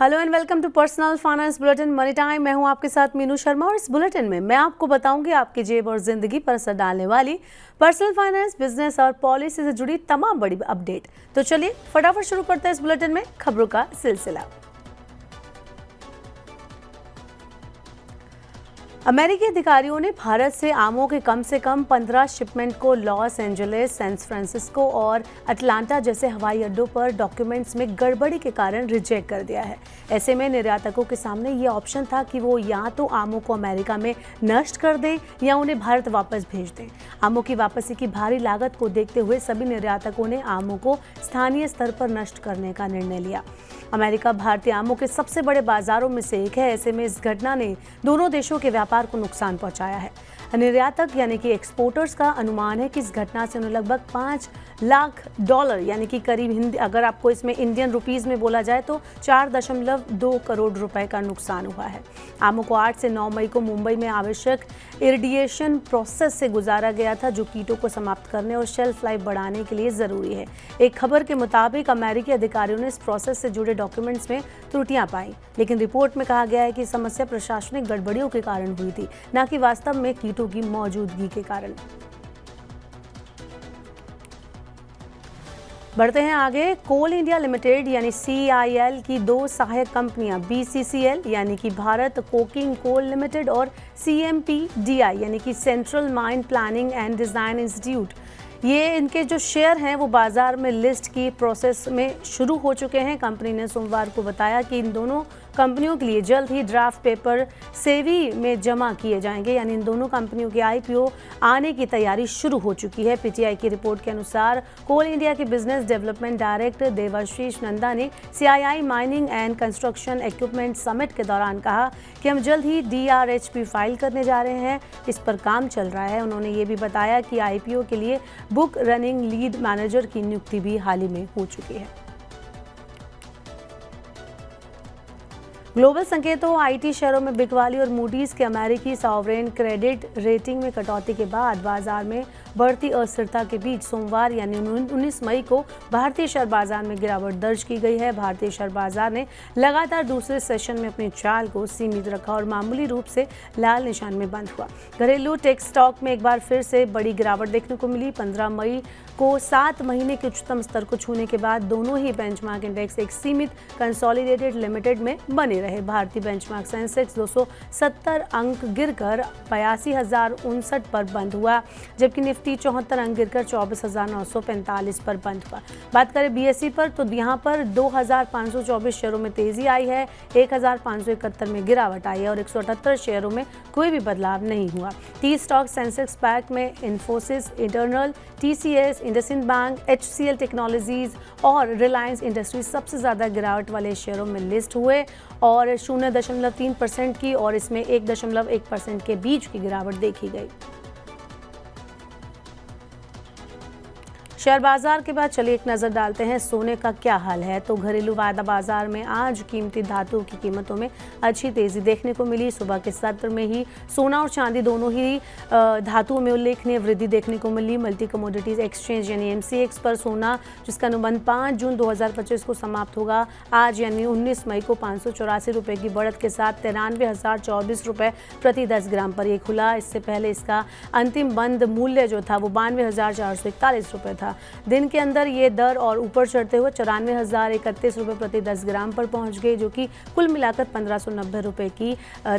Hello and welcome to personal finance bulletin money time. मैं हूं आपके साथ मीनू शर्मा और इस बुलेटिन में मैं आपको बताऊंगी आपकी जेब और जिंदगी पर असर डालने वाली पर्सनल फाइनेंस, बिजनेस और पॉलिसी से जुड़ी तमाम बड़ी अपडेट। तो चलिए फटाफट शुरू करते हैं इस बुलेटिन में खबरों का सिलसिला। अमेरिकी अधिकारियों ने भारत से आमों के कम से कम 15 शिपमेंट को लॉस एंजलिस, सैन फ्रांसिस्को और अटलांटा जैसे हवाई अड्डों पर डॉक्यूमेंट्स में गड़बड़ी के कारण रिजेक्ट कर दिया है। ऐसे में निर्यातकों के सामने ये ऑप्शन था कि वो या तो आमों को अमेरिका में नष्ट कर दें या उन्हें भारत वापस भेज दें। आमों की वापसी की भारी लागत को देखते हुए सभी निर्यातकों ने आमों को स्थानीय स्तर पर नष्ट करने का निर्णय लिया। अमेरिका भारतीय आमों के सबसे बड़े बाजारों में से एक है। ऐसे में इस घटना ने दोनों देशों के व्यापार को नुकसान पहुंचाया है। निर्यातक यानी कि एक्सपोर्टर्स का अनुमान है कि इस घटना से उन्हें लगभग $5 लाख यानी कि करीब अगर आपको इसमें इंडियन रुपीस में बोला जाए तो 4.2 करोड़ रुपए का नुकसान हुआ है। आमों को 8 से 9 मई को मुंबई में आवश्यक इरिडिएशन प्रोसेस से गुजारा गया था, जो कीटों को समाप्त करने और शेल्फ लाइफ बढ़ाने के लिए जरूरी है। एक खबर के मुताबिक अमेरिकी अधिकारियों ने इस प्रोसेस से जुड़े डॉक्यूमेंट्स में त्रुटियां पाई, लेकिन रिपोर्ट में कहा गया है कि समस्या प्रशासनिक गड़बड़ियों के कारण हुई थी, न कि वास्तव में कीटों की मौजूदगी के कारण। बढ़ते हैं आगे। कोल इंडिया लिमिटेड यानी CIL की 2 सहायक कंपनियां BCCL यानी कि भारत कोकिंग कोल लिमिटेड और CMPDI यानी कि central mine planning and design institute, ये इनके जो शेयर हैं वो बाजार में लिस्ट की प्रोसेस में शुरू हो चुके हैं। कंपनी ने सोमवार को बताया कि इन दोनों कंपनियों के लिए जल्द ही ड्राफ्ट पेपर सेवी में जमा किए जाएंगे, यानी इन दोनों कंपनियों के IPO आने की तैयारी शुरू हो चुकी है। PTI की रिपोर्ट के अनुसार कोल इंडिया के business development director Debashish Nanda ने CII mining and construction equipment summit के दौरान कहा कि हम जल्द ही DRHP फाइल करने जा रहे हैं, इस पर काम चल रहा है। उन्होंने ये भी बताया कि IPO के लिए बुक रनिंग लीड मैनेजर की नियुक्ति भी हाल ही में हो चुकी है। ग्लोबल संकेतों IT शेयरों में बिकवाली और मूडीज के अमेरिकी सॉवरेन क्रेडिट रेटिंग में कटौती के बाद बाजार में बढ़ती अस्थिरता के बीच सोमवार यानी 19 मई को भारतीय शेयर बाजार में गिरावट दर्ज की गई है। भारतीय शेयर बाजार ने लगातार दूसरे सेशन में अपनी चाल को सीमित रखा और मामूली रूप से लाल निशान में बंद हुआ। घरेलू टेक स्टॉक में एक बार फिर से बड़ी गिरावट देखने को मिली। 15 मई को 7 महीने के उच्चतम स्तर को छूने के बाद दोनों ही बेंचमार्क इंडेक्स एक सीमित कंसोलिडेटेड लिमिटेड में बने रहे। भारतीय बेंचमार्क सेंसेक्स 270 अंक गिरकर 82,059 पर बंद हुआ, जबकि निफ्टी 74 अंक गिरकर 24,945 पर बंद हुआ। बात करें BSE पर तो यहाँ पर 2,524 शेयरों में तेजी आई है, 1,571 में गिरावट आई है और 178 शेयरों में कोई भी बदलाव नहीं हुआ। टी स्टॉक सेंसेक्स पैक में Infosys, eternal, TCS, IndusInd bank, HCL technologies और रिलायंस इंडस्ट्रीज सबसे ज़्यादा गिरावट वाले शेयरों में लिस्ट हुए और 0.3% की और इसमें 1.1% के बीच की गिरावट देखी गई। शेयर बाजार के बाद चलिए एक नज़र डालते हैं सोने का क्या हाल है। तो घरेलू वायदा बाजार में आज कीमती धातुओं की कीमतों में अच्छी तेजी देखने को मिली। सुबह के सत्र में ही सोना और चांदी दोनों ही धातुओं में उल्लेखनीय वृद्धि देखने को मिली। मल्टी कमोडिटीज एक्सचेंज यानी MCX पर सोना, जिसका अनुबंध 5 जून 2025 को समाप्त होगा, आज यानी 19 मई को 584 रुपये की बढ़त के साथ 93,024 रुपये प्रति 10 ग्राम पर यह खुला। इससे पहले इसका अंतिम बंद मूल्य जो था वो 92,441 रुपये था। दिन के अंदर ये दर और ऊपर चढ़ते हुए 94,031 रुपये प्रति 10 ग्राम पर पहुंच गए, जो कि कुल मिलाकर 1,590 रुपये की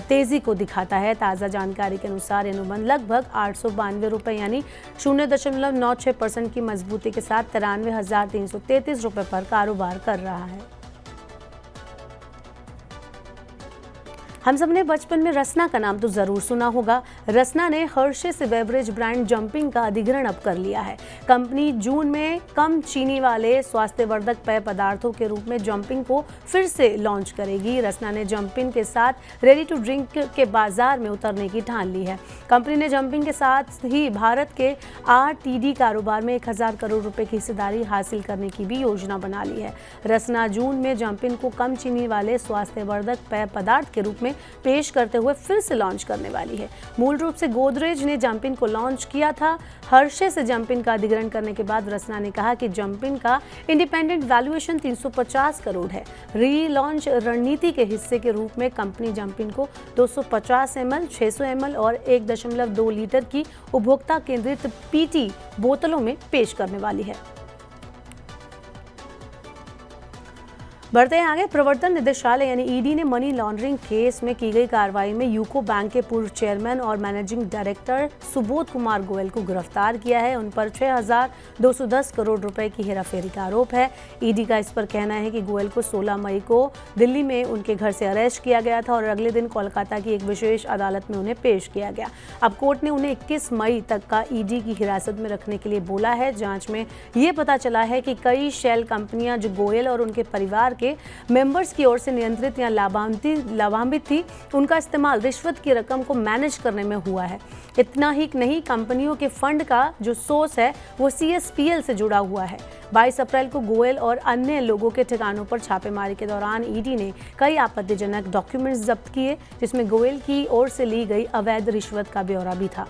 तेजी को दिखाता है। ताज़ा जानकारी के अनुसार अनुबंध लगभग 892 रुपये यानी 0.96% की मजबूती के साथ 93,333 रुपये पर कारोबार कर रहा है। हम सब ने बचपन में रसना का नाम तो जरूर सुना होगा। रसना ने हर्षेस बेवरेज ब्रांड जंपिंग का अधिग्रहण अब कर लिया है। कंपनी जून में कम चीनी वाले स्वास्थ्यवर्धक पेय पदार्थों के रूप में जंपिंग को फिर से लॉन्च करेगी। रसना ने जंपिंग के साथ रेडी टू ड्रिंक के बाजार में उतरने की ठान ली है। कंपनी ने जंपिंग के साथ ही भारत के आरटीडी कारोबार में 1000 करोड़ रुपए की हिस्सेदारी हासिल करने की भी योजना बना ली है। रसना जून में जंपिंग को कम चीनी वाले स्वास्थ्यवर्धक पेय पदार्थ के रूप में पेश करते हुए फिर से लॉन्च करने वाली है। मूल रूप से गोदरेज ने जंपिंग को लॉन्च किया था। हर्षे से जंपिंग का अधिग्रहण करने के बाद रसना ने कहा कि जंपिंग का इंडिपेंडेंट वैल्यूएशन 350 करोड़ है। री-लॉन्च रणनीति के हिस्से के रूप में कंपनी जंपिंग को 250 ml, 600 ml और 1.2 लीटर की उपभोक्ता केंद्रित पीटी बोतलों में पेश करने वाली है। बढ़ते हैं आगे। प्रवर्तन निदेशालय यानी ईडी ने मनी लॉन्ड्रिंग केस में की गई कार्रवाई में यूको बैंक के पूर्व चेयरमैन और मैनेजिंग डायरेक्टर सुबोध कुमार गोयल को गिरफ्तार किया है। उन पर 6,210 करोड़ रुपए की हेराफेरी का आरोप है। ईडी का इस पर कहना है कि गोयल को 16 मई को दिल्ली में उनके घर से अरेस्ट किया गया था और अगले दिन कोलकाता की एक विशेष अदालत में उन्हें पेश किया गया। अब कोर्ट ने उन्हें 21 मई तक का ईडी की हिरासत में रखने के लिए बोला है। जांच में ये पता चला है कि कई शेल कंपनियां जो गोयल और उनके परिवार के मेंबर्स की ओर से नियंत्रित या लाभान्वित थी, उनका इस्तेमाल रिश्वत की रकम को मैनेज करने में हुआ है। इतना ही नहीं, कंपनियों के फंड का जो सोर्स है वो CSPL से जुड़ा हुआ है। 22 अप्रैल को गोयल और अन्य लोगों के ठिकानों पर छापेमारी के दौरान ईडी ने कई आपत्तिजनक डॉक्यूमेंट्स जब्त किए, जिसमें गोयल की ओर से ली गई अवैध रिश्वत का ब्यौरा भी था।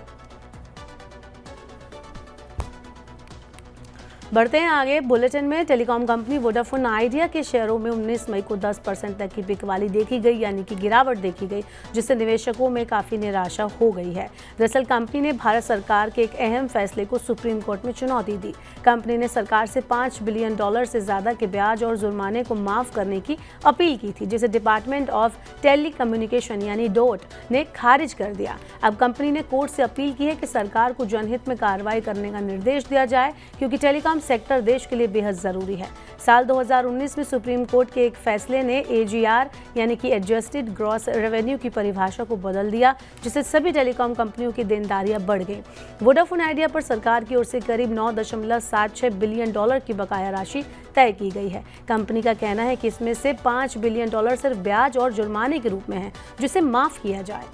बढ़ते हैं आगे। बुलेटिन में टेलीकॉम कंपनी वोडाफोन आइडिया के शेयरों में 19 मई को 10% तक की बिकवाली देखी गई, यानी कि गिरावट देखी गई, जिससे निवेशकों में काफ़ी निराशा हो गई है। दरअसल कंपनी ने भारत सरकार के एक अहम फैसले को सुप्रीम कोर्ट में चुनौती दी। कंपनी ने सरकार से $5 बिलियन से ज़्यादा के ब्याज और जुर्माने को माफ़ करने की अपील की थी, जिसे डिपार्टमेंट ऑफ टेलीकम्युनिकेशन यानी डोट ने खारिज कर दिया। अब कंपनी ने कोर्ट से अपील की है कि सरकार को जनहित में कार्रवाई करने का निर्देश दिया जाए, क्योंकि टेलीकॉम सेक्टर देश के लिए बेहद जरूरी है। साल 2019 में सुप्रीम कोर्ट के एक फैसले ने AGR यानी कि एडजस्टेड ग्रॉस रेवेन्यू की परिभाषा को बदल दिया, जिससे सभी टेलीकॉम कंपनियों की देनदारियां बढ़ गई। वोडाफोन आइडिया पर सरकार की ओर से करीब $9.76 बिलियन की बकाया राशि तय की गई है। कंपनी का कहना है कि इसमें से $5 बिलियन सिर्फ ब्याज और जुर्माने के रूप में है, जिसे माफ किया जाए।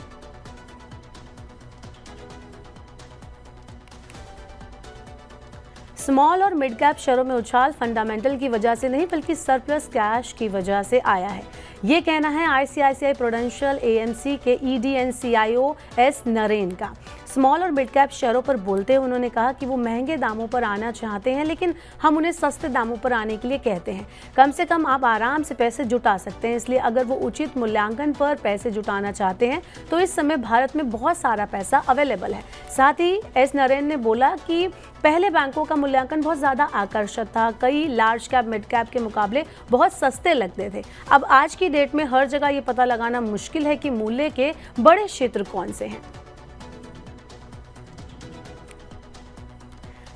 स्मॉल और मिड कैप शेयरों में उछाल फंडामेंटल की वजह से नहीं, बल्कि सरप्लस कैश की वजह से आया है। ये कहना है ICICI प्रूडेंशियल AMC के ED and CIO S Naren का। स्मॉल और मिड कैप शेयरों पर बोलते हुए उन्होंने कहा कि वो महंगे दामों पर आना चाहते हैं, लेकिन हम उन्हें सस्ते दामों पर आने के लिए कहते हैं। कम से कम आप आराम से पैसे जुटा सकते हैं, इसलिए अगर वो उचित मूल्यांकन पर पैसे जुटाना चाहते हैं तो इस समय भारत में बहुत सारा पैसा अवेलेबल है। साथ ही S नरेन ने बोला कि पहले बैंकों का मूल्यांकन बहुत ज़्यादा आकर्षक था, कई लार्ज कैप मिड कैप के मुकाबले बहुत सस्ते लगते थे। अब आज की डेट में हर जगह ये पता लगाना मुश्किल है कि मूल्य के बड़े क्षेत्र कौन से हैं।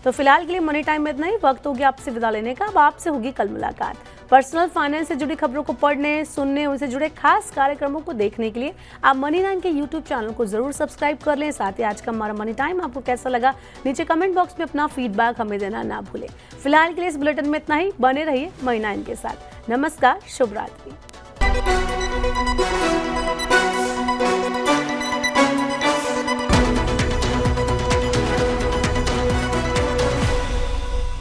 तो फिलहाल के लिए मनी टाइम में इतना ही। वक्त हो गया आपसे विदा लेने का। अब आपसे होगी कल मुलाकात। पर्सनल फाइनेंस से जुड़ी खबरों को पढ़ने, सुनने, उनसे जुड़े खास कार्यक्रमों को देखने के लिए आप मनी 9 के YouTube चैनल को जरूर सब्सक्राइब कर लें। साथ ही आज का हमारा मनी टाइम आपको कैसा लगा, नीचे कमेंट बॉक्स में अपना फीडबैक हमें देना ना भूलें। फिलहाल के लिए इस बुलेटिन में इतना ही। बने रहिए मनी 9 के साथ। नमस्कार, शुभ रात्रि।